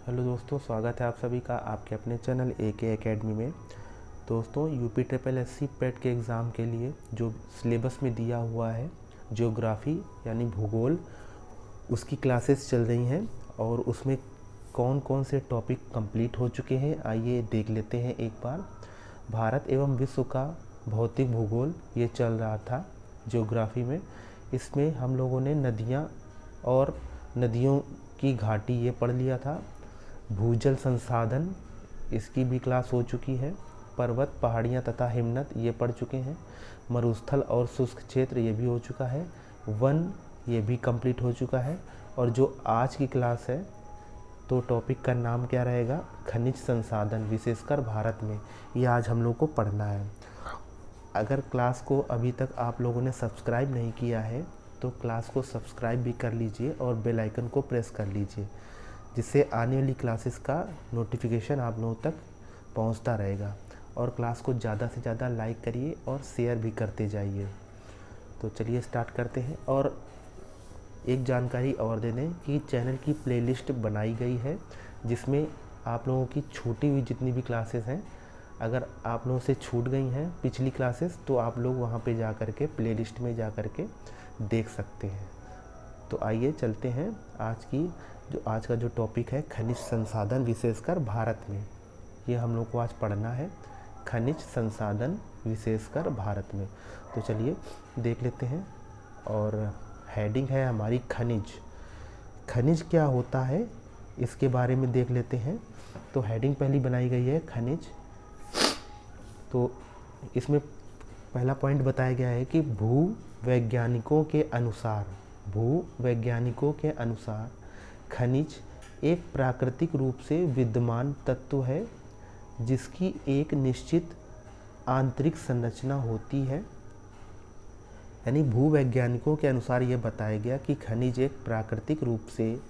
Hello दोस्तों, स्वागत है आप सभी का आपके अपने चैनल AK एकेडमी में। दोस्तों, यूपी ट्रिपल SC पेट के एग्ज़ाम के लिए जो सिलेबस में दिया हुआ है ज्योग्राफ़ी यानी भूगोल, उसकी क्लासेस चल रही हैं और उसमें कौन कौन से टॉपिक कंप्लीट हो चुके हैं आइए देख लेते हैं एक बार। भारत एवं विश्व का भौतिक भूगोल ये चल रहा था ज्योग्राफ़ी में। इसमें हम लोगों ने नदियाँ और नदियों की घाटी ये पढ़ लिया था। भूजल संसाधन इसकी भी क्लास हो चुकी है। पर्वत, पहाड़ियाँ तथा हिमनद ये पढ़ चुके हैं। मरुस्थल और शुष्क क्षेत्र ये भी हो चुका है। वन ये भी कंप्लीट हो चुका है। और जो आज की क्लास है तो टॉपिक का नाम क्या रहेगा? खनिज संसाधन, विशेषकर भारत में। ये आज हम लोग को पढ़ना है। अगर क्लास को अभी तक आप लोगों ने सब्सक्राइब नहीं किया है तो क्लास को सब्सक्राइब भी कर लीजिए और बेल आइकन को प्रेस कर लीजिए, जिससे आने वाली क्लासेस का नोटिफिकेशन आप लोगों तक पहुंचता रहेगा। और क्लास को ज़्यादा से ज़्यादा लाइक करिए और शेयर भी करते जाइए। तो चलिए स्टार्ट करते हैं। और एक जानकारी और दे दें कि चैनल की प्लेलिस्ट बनाई गई है, जिसमें आप लोगों की छूटी हुई जितनी भी क्लासेस हैं, अगर आप लोगों से छूट गई हैं पिछली क्लासेस तो आप लोग वहाँ पे जा कर के प्लेलिस्ट में जा कर के देख सकते हैं। तो आइए चलते हैं आज का जो टॉपिक है खनिज संसाधन, विशेषकर भारत में। ये हम लोग को आज पढ़ना है, खनिज संसाधन विशेषकर भारत में। तो चलिए देख लेते हैं। और हेडिंग है हमारी खनिज। खनिज क्या होता है इसके बारे में देख लेते हैं। तो हेडिंग पहली बनाई गई है खनिज। तो इसमें पहला पॉइंट बताया गया है कि भूवैज्ञानिकों के अनुसार खनिज एक प्राकृतिक रूप से विद्यमान तत्व है जिसकी एक निश्चित आंतरिक संरचना होती है। यानी भूवैज्ञानिकों के अनुसार ये बताया गया कि खनिज एक प्राकृतिक रूप से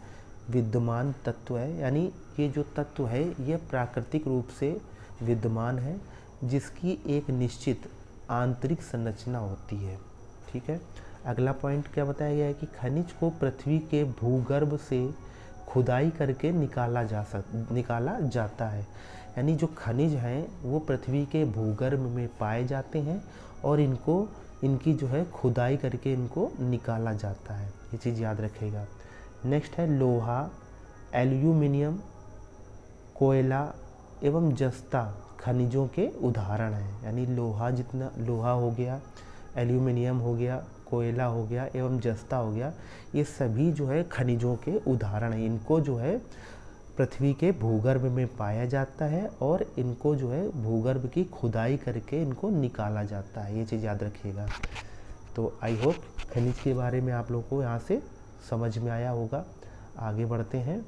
विद्यमान तत्व है, यानी ये जो तत्व है ये प्राकृतिक रूप से विद्यमान है जिसकी एक निश्चित आंतरिक संरचना होती है। ठीक है। अगला पॉइंट क्या बताया गया है कि खनिज को पृथ्वी के भूगर्भ से खुदाई करके निकाला जाता है। यानी जो खनिज हैं वो पृथ्वी के भूगर्भ में पाए जाते हैं और इनकी जो है खुदाई करके इनको निकाला जाता है। ये चीज़ याद रखिएगा। नेक्स्ट है लोहा, एल्यूमिनियम, कोयला एवं जस्ता खनिजों के उदाहरण हैं। यानी लोहा हो गया, एल्यूमिनियम हो गया, कोयला हो गया एवं जस्ता हो गया, ये सभी जो है खनिजों के उदाहरण हैं। इनको जो है पृथ्वी के भूगर्भ में पाया जाता है और इनको जो है भूगर्भ की खुदाई करके इनको निकाला जाता है। ये चीज़ याद रखिएगा। तो आई होप खनिज के बारे में आप लोग को यहाँ से समझ में आया होगा। आगे बढ़ते हैं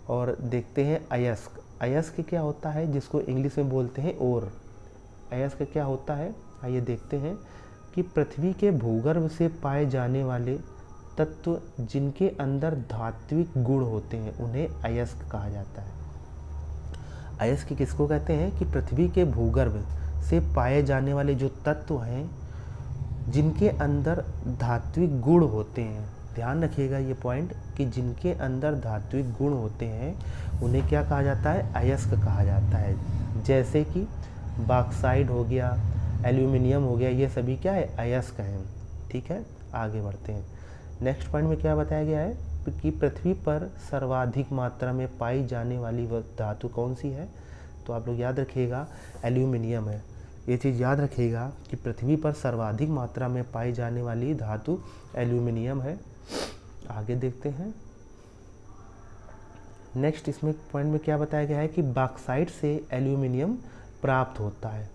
और देखते हैं अयस्क। अयस्क क्या होता है, जिसको इंग्लिश में बोलते हैं ओर। अयस्क क्या होता है आइए देखते हैं कि पृथ्वी के भूगर्भ से पाए जाने वाले तत्व जिनके अंदर धात्विक गुण होते हैं उन्हें अयस्क कहा जाता है। अयस्क किसको कहते हैं कि पृथ्वी के भूगर्भ से पाए जाने वाले जो तत्व हैं जिनके अंदर धात्विक गुण होते हैं। ध्यान रखिएगा ये पॉइंट कि जिनके अंदर धात्विक गुण होते हैं उन्हें क्या कहा जाता है? अयस्क कहा जाता है। जैसे कि बॉक्साइट हो गया, एल्यूमिनियम हो गया, ये सभी क्या है? अयस्क हैं। ठीक है, आगे बढ़ते हैं। नेक्स्ट पॉइंट में क्या बताया गया है कि पृथ्वी पर सर्वाधिक मात्रा में पाई जाने वाली वह धातु कौन सी है? तो आप लोग याद रखिएगा एल्यूमिनियम है। ये चीज़ याद रखिएगा कि पृथ्वी पर सर्वाधिक मात्रा में पाई जाने वाली धातु एल्यूमिनियम है। आगे देखते हैं। नेक्स्ट इसमें पॉइंट में क्या बताया गया है कि बॉक्साइट से एल्यूमिनियम प्राप्त होता है।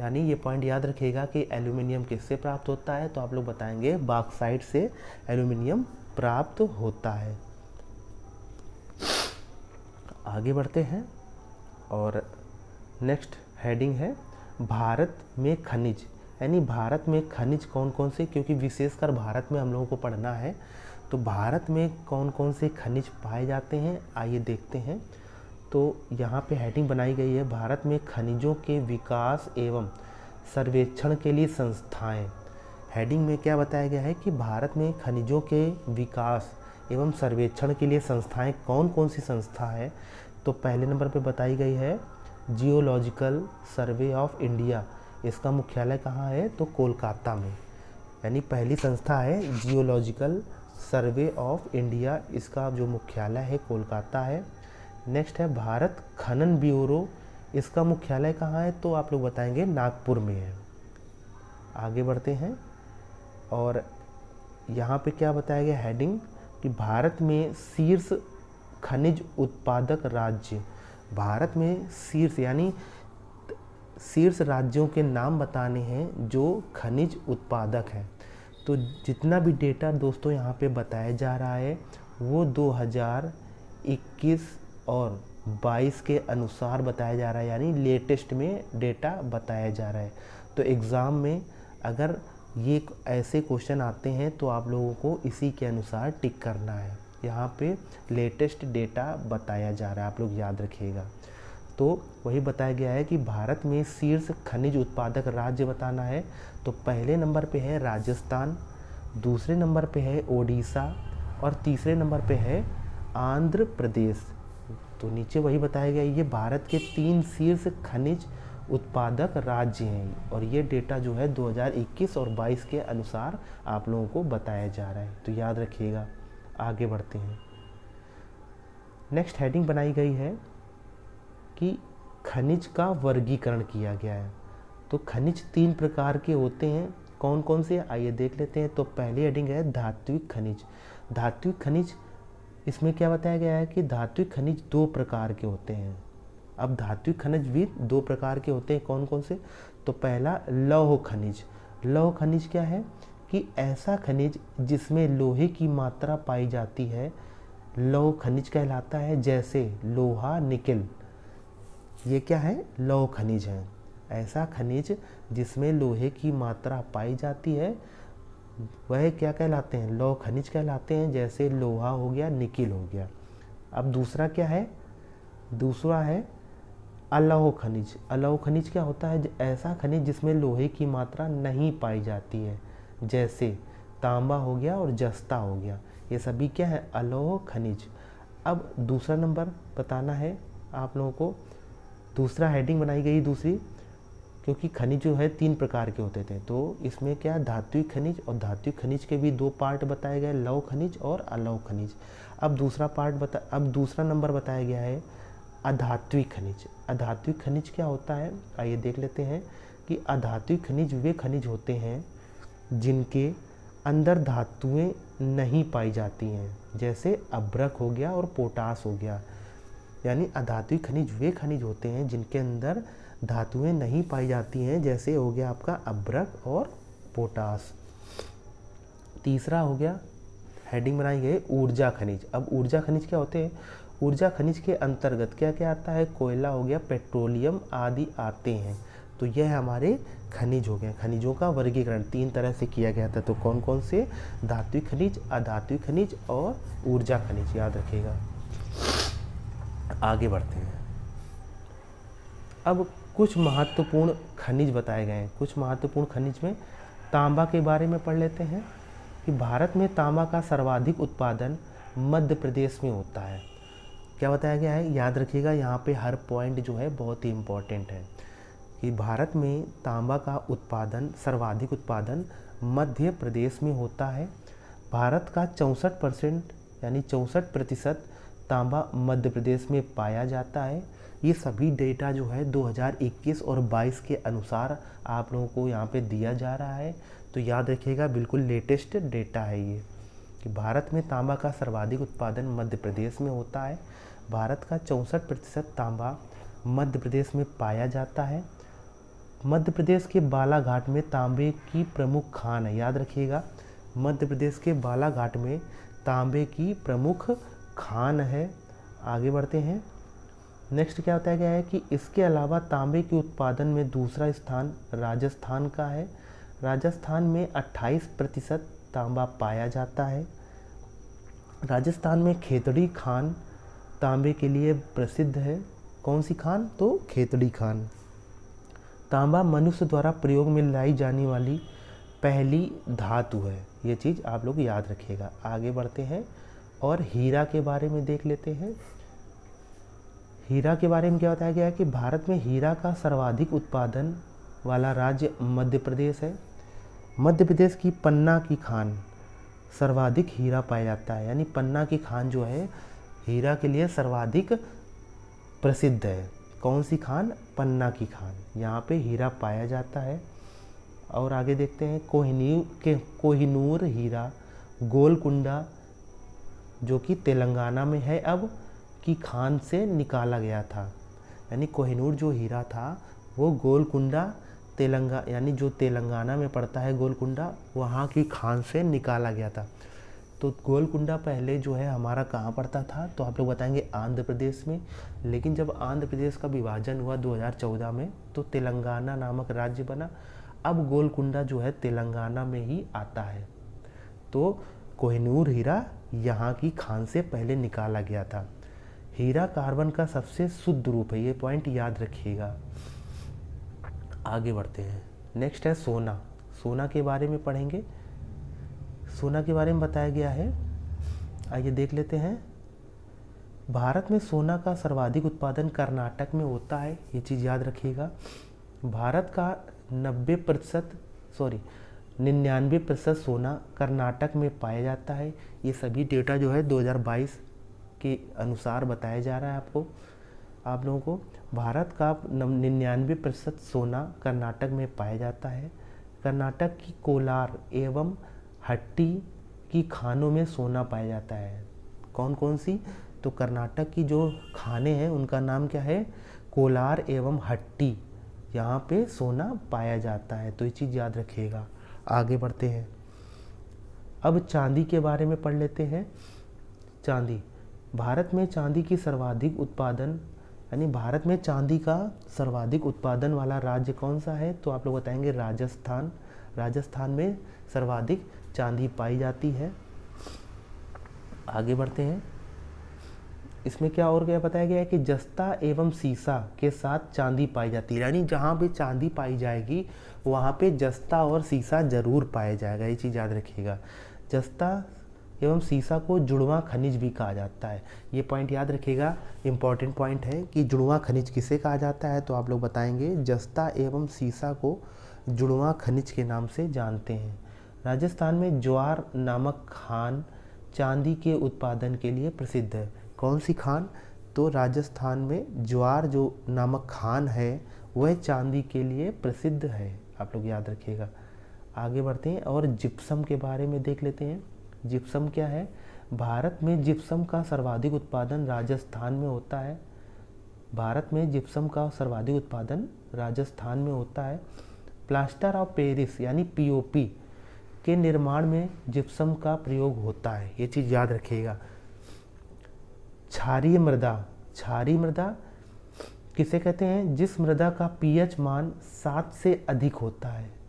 यानी ये पॉइंट याद रखिएगा कि एल्यूमिनियम किससे प्राप्त होता है, तो आप लोग बताएंगे बॉक्साइट से एल्यूमिनियम प्राप्त होता है। आगे बढ़ते हैं और नेक्स्ट हेडिंग है भारत में खनिज। यानी भारत में खनिज कौन कौन से, क्योंकि विशेषकर भारत में हम लोगों को पढ़ना है, तो भारत में कौन कौन से खनिज पाए जाते हैं आइए देखते हैं। तो यहाँ पे हेडिंग बनाई गई है भारत में खनिजों के विकास एवं सर्वेक्षण के लिए संस्थाएं। हेडिंग में क्या बताया गया है कि भारत में खनिजों के विकास एवं सर्वेक्षण के लिए संस्थाएं कौन कौन सी संस्था है, तो पहले नंबर पे बताई गई है जियोलॉजिकल सर्वे ऑफ इंडिया। इसका मुख्यालय कहाँ है, तो कोलकाता में। यानी पहली संस्था है जियोलॉजिकल सर्वे ऑफ इंडिया, इसका जो मुख्यालय है कोलकाता है। नेक्स्ट है भारत खनन ब्यूरो, इसका मुख्यालय कहाँ है, तो आप लोग बताएंगे नागपुर में है। आगे बढ़ते हैं और यहाँ पे क्या बताया गया हेडिंग कि भारत में शीर्ष खनिज उत्पादक राज्य। भारत में शीर्ष यानी शीर्ष राज्यों के नाम बताने हैं जो खनिज उत्पादक हैं। तो जितना भी डेटा दोस्तों यहाँ पे बताया जा रहा है वो 2021 और 22 के अनुसार बताया जा रहा है, यानी लेटेस्ट में डेटा बताया जा रहा है। तो एग्ज़ाम में अगर ये ऐसे क्वेश्चन आते हैं तो आप लोगों को इसी के अनुसार टिक करना है। यहाँ पे लेटेस्ट डेटा बताया जा रहा है, आप लोग याद रखिएगा। तो वही बताया गया है कि भारत में शीर्ष खनिज उत्पादक राज्य बताना है। तो पहले नंबर पे है राजस्थान, दूसरे नंबर पे है ओडिशा और तीसरे नंबर पे है आंध्र प्रदेश। तो नीचे वही बताया गया ये भारत के 3 शीर्ष खनिज उत्पादक राज्य हैं और ये डेटा जो है 2021 और 22 के अनुसार आप लोगों को बताया जा रहा है, तो याद रखिएगा। आगे बढ़ते हैं। नेक्स्ट हेडिंग बनाई गई है कि खनिज का वर्गीकरण किया गया है। तो खनिज 3 प्रकार के होते हैं, कौन कौन से, आइए देख लेते हैं। तो पहली हेडिंग है धात्विक खनिज। धात्विक खनिज, इसमें क्या बताया गया है कि धात्विक खनिज 2 प्रकार के होते हैं। अब धात्विक खनिज भी 2 प्रकार के होते हैं, कौन कौन से, तो पहला लौह खनिज। लौह खनिज क्या है कि ऐसा खनिज जिसमें लोहे की मात्रा पाई जाती है लौह खनिज कहलाता है, जैसे लोहा, निकेल, ये क्या है, लौह खनिज है। ऐसा खनिज जिसमें लोहे की मात्रा पाई जाती है वह क्या कहलाते हैं, लौह खनिज कहलाते हैं, जैसे लोहा हो गया, निकेल हो गया। अब दूसरा क्या है, दूसरा है अलौह खनिज। अलौह खनिज क्या होता है, ऐसा खनिज जिसमें लोहे की मात्रा नहीं पाई जाती है, जैसे तांबा हो गया और जस्ता हो गया, ये सभी क्या है, अलौह खनिज। अब दूसरा नंबर बताना है आप लोगों को, दूसरा हेडिंग बनाई गई दूसरी, क्योंकि खनिज जो है 3 प्रकार के होते थे, तो इसमें क्या धात्विक खनिज, और धात्विक खनिज के भी 2 पार्ट बताए गए, लौह खनिज और अलौह खनिज। अब दूसरा नंबर बताया गया है अधात्विक खनिज। अधात्विक खनिज क्या होता है, आइए देख लेते हैं कि अधात्विक खनिज वे खनिज होते हैं जिनके अंदर धातुएं नहीं पाई जाती हैं, जैसे अभ्रक हो गया और पोटास हो गया। यानी अधात्विक खनिज वे खनिज होते हैं जिनके अंदर धातुएं नहीं पाई जाती हैं, जैसे हो गया आपका अभ्रक और पोटास। तीसरा हो गया हेडिंग बनाई गई ऊर्जा खनिज। अब ऊर्जा खनिज क्या होते हैं, ऊर्जा खनिज के अंतर्गत क्या क्या आता है, कोयला हो गया, पेट्रोलियम आदि आते हैं। तो यह हमारे खनिज हो गए। खनिजों का वर्गीकरण 3 तरह से किया गया था, तो कौन कौन से, धात्विक खनिज, अधात्विक खनिज और ऊर्जा खनिज, याद रखिएगा। आगे बढ़ते हैं। अब कुछ महत्वपूर्ण खनिज बताए गए हैं। कुछ महत्वपूर्ण खनिज में तांबा के बारे में पढ़ लेते हैं कि भारत में तांबा का सर्वाधिक उत्पादन मध्य प्रदेश में होता है। क्या बताया गया है, याद रखिएगा, यहाँ पे हर पॉइंट जो है बहुत ही इम्पोर्टेंट है कि भारत में तांबा का उत्पादन, सर्वाधिक उत्पादन मध्य प्रदेश में होता है। भारत का 64% यानी 64% तांबा मध्य प्रदेश में पाया जाता है। ये सभी डेटा जो है 2021 और 22 के अनुसार आप लोगों को यहाँ पे दिया जा रहा है, तो याद रखिएगा, बिल्कुल लेटेस्ट डेटा है ये कि भारत में तांबा का सर्वाधिक उत्पादन मध्य प्रदेश में होता है। भारत का 64% तांबा मध्य प्रदेश में पाया जाता है। मध्य प्रदेश के बालाघाट में तांबे की प्रमुख खान है, याद रखिएगा, मध्य प्रदेश के बालाघाट में तांबे की प्रमुख खान है। आगे बढ़ते हैं। नेक्स्ट क्या बताया गया है कि इसके अलावा तांबे के उत्पादन में दूसरा स्थान राजस्थान का है। राजस्थान में 28% तांबा पाया जाता है। राजस्थान में खेतड़ी खान तांबे के लिए प्रसिद्ध है। कौन सी खान, तो खेतड़ी खान। तांबा मनुष्य द्वारा प्रयोग में लाई जाने वाली पहली धातु है, ये चीज़ आप लोग याद रखिएगा। आगे बढ़ते हैं। और हीरा के बारे में देख लेते हैं। हीरा के बारे में क्या बताया गया है कि भारत में हीरा का सर्वाधिक उत्पादन वाला राज्य मध्य प्रदेश है। मध्य प्रदेश की पन्ना की खान सर्वाधिक हीरा पाया जाता है, यानी पन्ना की खान जो है हीरा के लिए सर्वाधिक प्रसिद्ध है। कौन सी खान? पन्ना की खान, यहाँ पे हीरा पाया जाता है। और आगे देखते हैं कोहिनूर हीरा गोलकुंडा जो कि तेलंगाना में है अब की खान से निकाला गया था। यानी कोहिनूर जो हीरा था वो गोलकुंडा यानी जो तेलंगाना में पड़ता है गोलकुंडा, वहाँ की खान से निकाला गया था। तो गोलकुंडा पहले जो है हमारा कहाँ पड़ता था? तो आप लोग बताएंगे आंध्र प्रदेश में। लेकिन जब आंध्र प्रदेश का विभाजन हुआ 2014 में तो तेलंगाना नामक राज्य बना। अब गोलकुंडा जो है तेलंगाना में ही आता है। तो कोहिनूर हीरा यहाँ की खान से पहले निकाला गया था। हीरा कार्बन का सबसे शुद्ध रूप है, ये पॉइंट याद रखिएगा। आगे बढ़ते हैं। नेक्स्ट है सोना। सोना के बारे में पढ़ेंगे। सोना के बारे में बताया गया है, आइए देख लेते हैं। भारत में सोना का सर्वाधिक उत्पादन कर्नाटक में होता है, ये चीज़ याद रखिएगा। भारत का 99% सोना कर्नाटक में पाया जाता है। ये सभी डेटा जो है 2022 के अनुसार बताया जा रहा है आप लोगों को। भारत का 99% सोना कर्नाटक में पाया जाता है। कर्नाटक की कोलार एवं हट्टी की खानों में सोना पाया जाता है। कौन कौन सी? तो कर्नाटक की जो खाने हैं उनका नाम क्या है? कोलार एवं हट्टी, यहाँ पे सोना पाया जाता है। तो ये चीज़ याद रखिएगा। आगे बढ़ते हैं। अब चांदी के बारे में पढ़ लेते हैं। चांदी, भारत में चांदी की सर्वाधिक उत्पादन, यानी भारत में चांदी का सर्वाधिक उत्पादन वाला राज्य कौन सा है? तो आप लोग बताएंगे राजस्थान। राजस्थान में सर्वाधिक चांदी पाई जाती है। आगे बढ़ते हैं। इसमें क्या और क्या बताया गया है कि जस्ता एवं सीसा के साथ चांदी पाई जाती है, यानी जहाँ भी चांदी पाई जाएगी वहाँ पे जस्ता और सीसा जरूर पाया जाएगा, ये चीज़ याद रखिएगा। जस्ता एवं सीसा को जुड़वां खनिज भी कहा जाता है, ये पॉइंट याद रखिएगा। इंपॉर्टेंट पॉइंट है कि जुड़वां खनिज किसे कहा जाता है? तो आप लोग बताएंगे जस्ता एवं सीसा को जुड़वां खनिज के नाम से जानते हैं। राजस्थान में ज्वार नामक खान चांदी के उत्पादन के लिए प्रसिद्ध है। कौन सी खान? तो राजस्थान में ज्वार जो नामक खान है वह चांदी के लिए प्रसिद्ध है, आप लोग याद रखिएगा। आगे बढ़ते हैं और जिप्सम के बारे में देख लेते हैं। जिप्सम क्या है? भारत में जिप्सम का सर्वाधिक उत्पादन राजस्थान में होता है। भारत में जिप्सम का सर्वाधिक उत्पादन राजस्थान में होता है। प्लास्टर ऑफ पेरिस यानी पीओपी के निर्माण में जिप्सम का प्रयोग होता है, ये चीज़ याद रखिएगा। क्षारीय मृदा, क्षारीय मृदा किसे कहते हैं? जिस मृदा का पीएच मान 7 से अधिक होता है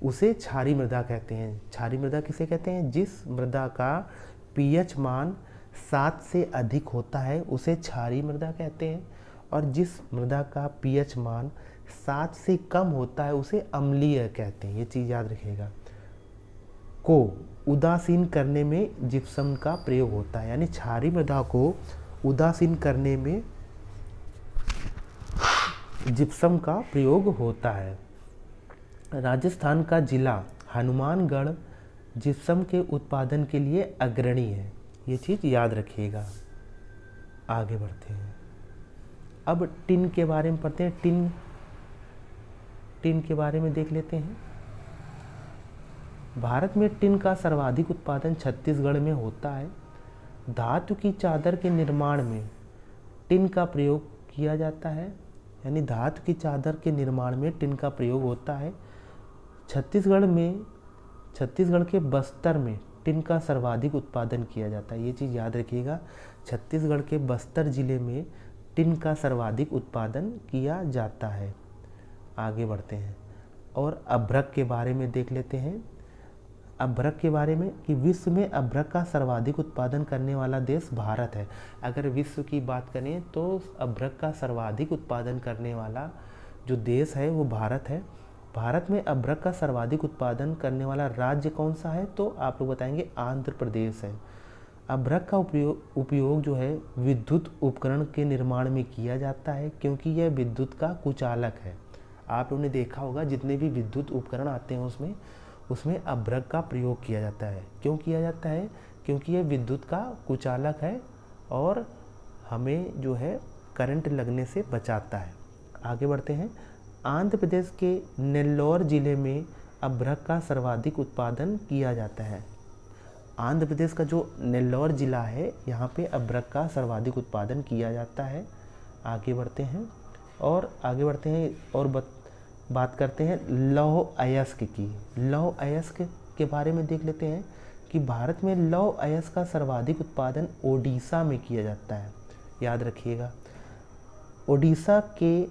उसे क्षारीय मृदा कहते हैं। क्षारीय मृदा किसे कहते हैं? जिस मृदा का पीएच मान 7 से अधिक होता है उसे क्षारीय मृदा कहते हैं, और जिस मृदा का पीएच मान 7 से कम होता है उसे अम्लीय कहते हैं, ये चीज़ याद रखिएगा। को उदासीन करने में जिप्सम का प्रयोग होता है, यानी क्षारीय मृदा को उदासीन करने में जिप्सम का प्रयोग होता है। राजस्थान का जिला हनुमानगढ़ जिप्सम के उत्पादन के लिए अग्रणी है, ये चीज़ याद रखिएगा। आगे बढ़ते हैं। अब टिन के बारे में पढ़ते हैं। टिन के बारे में देख लेते हैं। भारत में टिन का सर्वाधिक उत्पादन छत्तीसगढ़ में होता है। धातु की चादर के निर्माण में टिन का प्रयोग किया जाता है, यानी धातु की चादर के निर्माण में टिन का प्रयोग होता है। छत्तीसगढ़ के बस्तर में टिन का सर्वाधिक उत्पादन किया जाता है, ये चीज़ याद रखिएगा। छत्तीसगढ़ के बस्तर जिले में टिन का सर्वाधिक उत्पादन किया जाता है। आगे बढ़ते हैं और अभ्रक के बारे में देख लेते हैं। अभ्रक के बारे में कि विश्व में अभ्रक का सर्वाधिक उत्पादन करने वाला देश भारत है। अगर विश्व की बात करें तो अभ्रक का सर्वाधिक उत्पादन करने वाला जो देश है वो भारत है। भारत में अभ्रक का सर्वाधिक उत्पादन करने वाला राज्य कौन सा है? तो आप लोग बताएंगे आंध्र प्रदेश है। अभ्रक का उपयोग जो है विद्युत उपकरण के निर्माण में किया जाता है, क्योंकि यह विद्युत का कुचालक है। आप लोगों ने देखा होगा जितने भी विद्युत उपकरण आते हैं उसमें अभ्रक का प्रयोग किया जाता है। क्यों किया जाता है? क्योंकि यह विद्युत का कुचालक है और हमें जो है करंट लगने से बचाता है। आगे बढ़ते हैं। आंध्र प्रदेश के नेल्लोर जिले में अभ्रक का सर्वाधिक उत्पादन किया जाता है। आंध्र प्रदेश का जो नेल्लोर जिला है यहाँ पे अभ्रक का सर्वाधिक उत्पादन किया जाता है। आगे बढ़ते हैं और बात करते हैं लौह अयस्क की। लौह अयस्क के बारे में देख लेते हैं कि भारत में लौह अयस्क का सर्वाधिक उत्पादन ओडिशा में किया जाता है। याद रखिएगा, ओडिशा के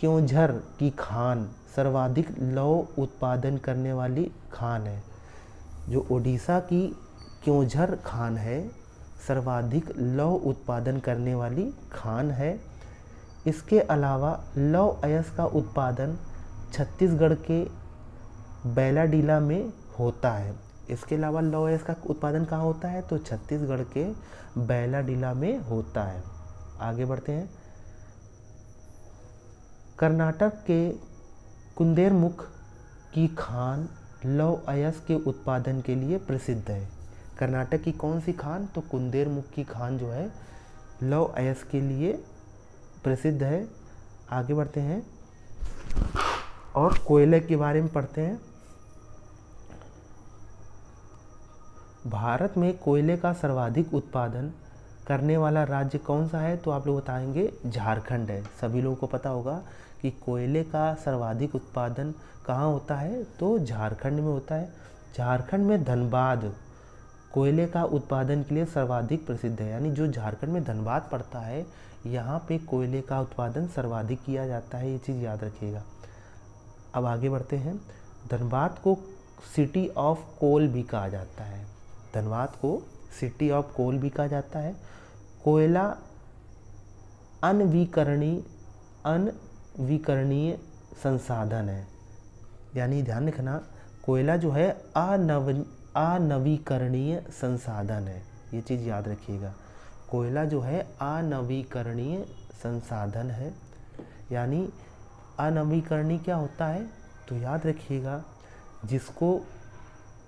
क्योंझर की खान सर्वाधिक लौह उत्पादन करने वाली खान है। जो ओडिशा की क्योंझर खान है सर्वाधिक लौह उत्पादन करने वाली खान है। इसके अलावा लौह अयस्क का उत्पादन छत्तीसगढ़ के बैलाडीला में होता है। इसके अलावा लौह अयस्क का उत्पादन कहाँ होता है? तो छत्तीसगढ़ के बैलाडीला में होता है। आगे बढ़ते हैं। कर्नाटक के कुंदेरमुख की खान लौह अयस्क के उत्पादन के लिए प्रसिद्ध है। कर्नाटक की कौन सी खान? तो कुंदेरमुख की खान जो है लौह अयस्क के लिए प्रसिद्ध है। आगे बढ़ते हैं और कोयले के बारे में पढ़ते हैं। भारत में कोयले का सर्वाधिक उत्पादन करने वाला राज्य कौन सा है? तो आप लोग बताएंगे झारखंड है। सभी लोगों को पता होगा कि कोयले का सर्वाधिक उत्पादन कहाँ होता है? तो झारखंड में होता है। झारखंड में धनबाद कोयले का उत्पादन के लिए सर्वाधिक प्रसिद्ध है। यानी जो झारखंड में धनबाद पड़ता है यहाँ पे कोयले का उत्पादन सर्वाधिक किया जाता है। ये चीज़ याद रखिएगा। अब आगे बढ़ते हैं। धनबाद को सिटी ऑफ कोल भी कहा जाता है। धनबाद को सिटी ऑफ कोल भी कहा जाता है। कोयला अनवीकरणीय संसाधन है। यानी ध्यान रखना, कोयला जो है अनवीकरणीय संसाधन है। ये चीज़ याद रखिएगा। कोयला जो है अनवीकरणीय संसाधन है। यानी अनवीकरणीय क्या होता है? तो याद रखिएगा, जिसको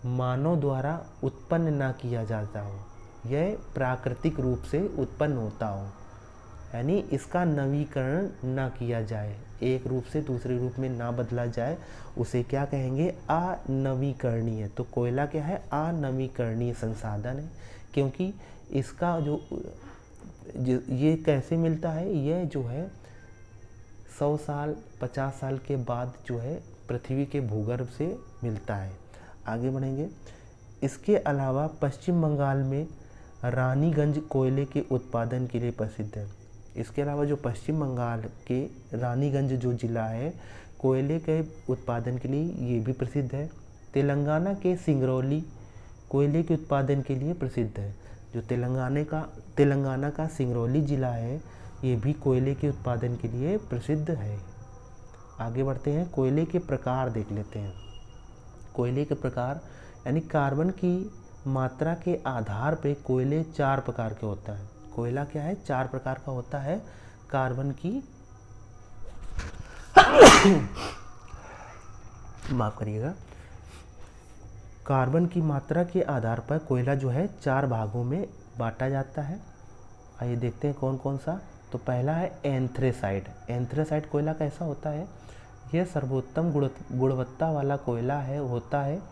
मानव द्वारा उत्पन्न ना किया जाता हो, यह प्राकृतिक रूप से उत्पन्न होता हो, यानी इसका नवीकरण ना किया जाए, एक रूप से दूसरे रूप में ना बदला जाए, उसे क्या कहेंगे? अनवीकरणीय। तो कोयला क्या है? अनवीकरणीय संसाधन है। क्योंकि इसका ये कैसे मिलता है? यह जो है 100 साल 50 साल के बाद जो है पृथ्वी के भूगर्भ से मिलता है। आगे बढ़ेंगे। इसके अलावा पश्चिम बंगाल में रानीगंज कोयले के उत्पादन के लिए प्रसिद्ध है। इसके अलावा जो पश्चिम बंगाल के रानीगंज जो ज़िला है कोयले के उत्पादन के लिए ये भी प्रसिद्ध है। तेलंगाना के सिंगरौली कोयले के उत्पादन के लिए प्रसिद्ध है। जो तेलंगाना का सिंगरौली ज़िला है ये भी कोयले के उत्पादन के लिए प्रसिद्ध है। आगे बढ़ते हैं। कोयले के प्रकार देख लेते हैं। कोयले के प्रकार यानी कार्बन की मात्रा के आधार पे कोयले 4 प्रकार के होता है। कोयला क्या है? 4 प्रकार का होता है। कार्बन की माफ करिएगा, कार्बन की मात्रा के आधार पर कोयला जो है 4 भागों में बांटा जाता है। आइए देखते हैं कौन कौन सा। तो पहला है एंथ्रेसाइट। एंथ्रेसाइट कोयला कैसा होता है? यह सर्वोत्तम गुणवत्ता वाला कोयला होता है।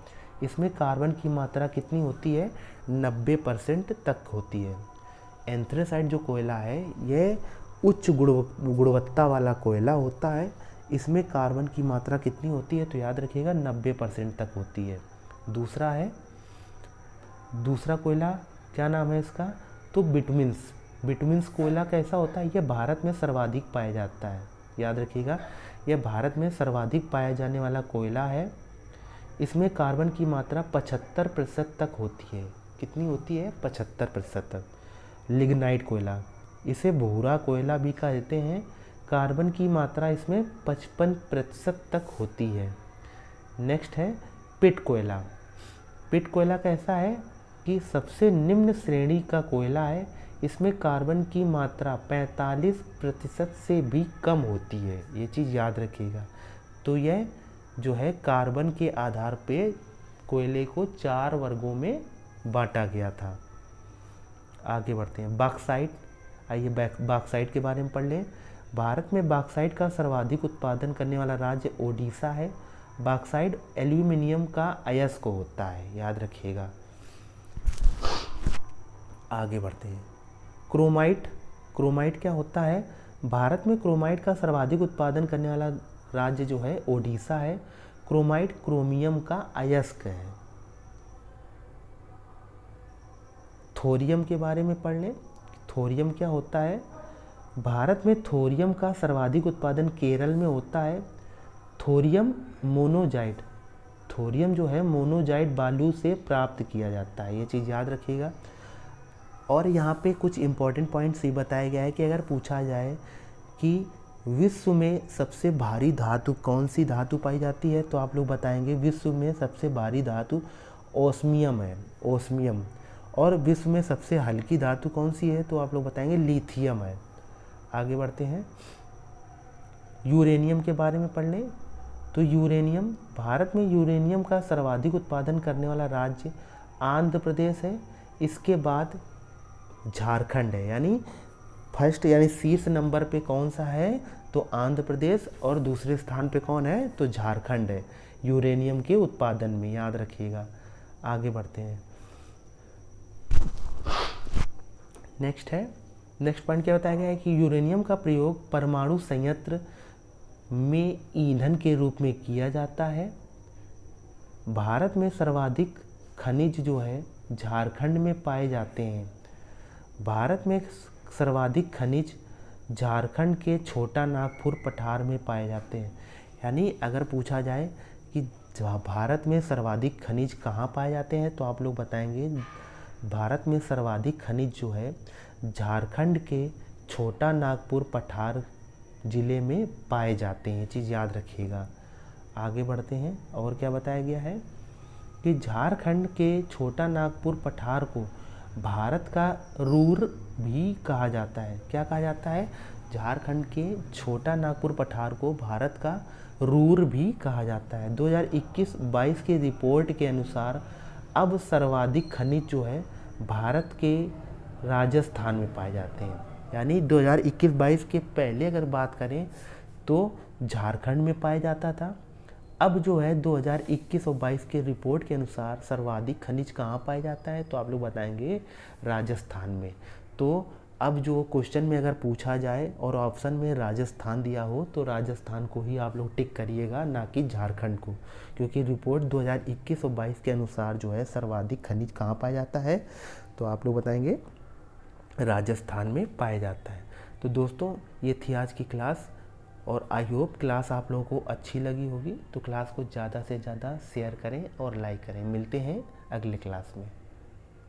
इसमें कार्बन की मात्रा कितनी होती है? 90% तक होती है। एंथ्रेसाइट जो कोयला है यह उच्च गुणवत्ता वाला कोयला होता है। इसमें कार्बन की मात्रा कितनी होती है? तो याद रखिएगा 90% तक होती है। दूसरा कोयला क्या नाम है इसका? तो बिटुमिन्स। बिटुमिन्स कोयला कैसा होता है? यह भारत में सर्वाधिक पाया जाता है। याद रखिएगा, यह भारत में सर्वाधिक पाया जाने वाला कोयला है। इसमें कार्बन की मात्रा 75% तक होती है। कितनी होती है? 75% तक। लिग्नाइट कोयला, इसे भूरा कोयला भी कहते हैं। कार्बन की मात्रा इसमें 55% तक होती है। नेक्स्ट है पिट कोयला। पिट कोयला कैसा है कि सबसे निम्न श्रेणी का कोयला है, इसमें कार्बन की मात्रा 45% से भी कम होती है। ये चीज़ याद रखिएगा। तो यह जो है कार्बन के आधार पे कोयले को 4 वर्गों में बांटा गया था। आगे बढ़ते हैं, बॉक्साइट। आइए बॉक्साइट के बारे में पढ़ लें। भारत में बॉक्साइट का सर्वाधिक उत्पादन करने वाला राज्य ओडिशा है। बॉक्साइट एल्यूमिनियम का अयस्क होता है, याद रखिएगा। आगे बढ़ते हैं, क्रोमाइट। क्रोमाइट क्या होता है? भारत में क्रोमाइट का सर्वाधिक उत्पादन करने वाला राज्य जो है ओडिशा है। क्रोमाइट क्रोमियम का अयस्क है। थोरियम के बारे में पढ़ लें। थोरियम क्या होता है? भारत में थोरियम का सर्वाधिक उत्पादन केरल में होता है। थोरियम मोनोजाइट, थोरियम जो है मोनोजाइट बालू से प्राप्त किया जाता है, ये चीज़ याद रखिएगा। और यहाँ पे कुछ इम्पॉर्टेंट पॉइंट्स ये बताया गया है कि अगर पूछा जाए कि विश्व में सबसे भारी धातु कौन सी धातु पाई जाती है, तो आप लोग बताएंगे विश्व में सबसे भारी धातु ओस्मियम है, ओस्मियम। और विश्व में सबसे हल्की धातु कौन सी है, तो आप लोग बताएंगे लिथियम है। आगे बढ़ते हैं, यूरेनियम के बारे में पढ़ लें। तो यूरेनियम, भारत में यूरेनियम का सर्वाधिक उत्पादन करने वाला राज्य आंध्र प्रदेश है। इसके बाद झारखंड है, यानी फर्स्ट यानी शीर्ष नंबर पे कौन सा है, तो आंध्र प्रदेश। और दूसरे स्थान पे कौन है, तो झारखंड है यूरेनियम के उत्पादन में, याद रखिएगा। आगे बढ़ते हैं, नेक्स्ट पॉइंट क्या बताया गया है कि यूरेनियम का प्रयोग परमाणु संयंत्र में ईंधन के रूप में किया जाता है। भारत में सर्वाधिक खनिज जो है झारखंड में पाए जाते हैं। भारत में सर्वाधिक खनिज झारखंड के छोटा नागपुर पठार में पाए जाते हैं। यानी अगर पूछा जाए कि भारत में सर्वाधिक खनिज कहाँ पाए जाते हैं, तो आप लोग बताएंगे भारत में सर्वाधिक खनिज जो है झारखंड के छोटा नागपुर पठार ज़िले में पाए जाते हैं, ये चीज़ याद रखिएगा। आगे बढ़ते हैं, और क्या बताया गया है कि झारखंड के छोटा नागपुर पठार को भारत का रूर भी कहा जाता है। क्या कहा जाता है? झारखंड के छोटा नागपुर पठार को भारत का रूर भी कहा जाता है। 2021-22 की रिपोर्ट के अनुसार अब सर्वाधिक खनिज जो है भारत के राजस्थान में पाए जाते हैं। यानी 2021-22 के पहले अगर बात करें तो झारखंड में पाया जाता था। अब जो है 2021 और 22 के रिपोर्ट के अनुसार सर्वाधिक खनिज कहाँ पाया जाता है, तो आप लोग बताएंगे राजस्थान में। तो अब जो क्वेश्चन में अगर पूछा जाए और ऑप्शन में राजस्थान दिया हो, तो राजस्थान को ही आप लोग टिक करिएगा, ना कि झारखंड को, क्योंकि रिपोर्ट 2021 और 22 के अनुसार जो है सर्वाधिक खनिज कहाँ पाया जाता है, तो आप लोग बताएंगे राजस्थान में पाया जाता है। तो दोस्तों, ये थी आज की क्लास, और आई होप क्लास आप लोगों को अच्छी लगी होगी। तो क्लास को ज़्यादा से ज़्यादा शेयर करें और लाइक करें। मिलते हैं अगले क्लास में।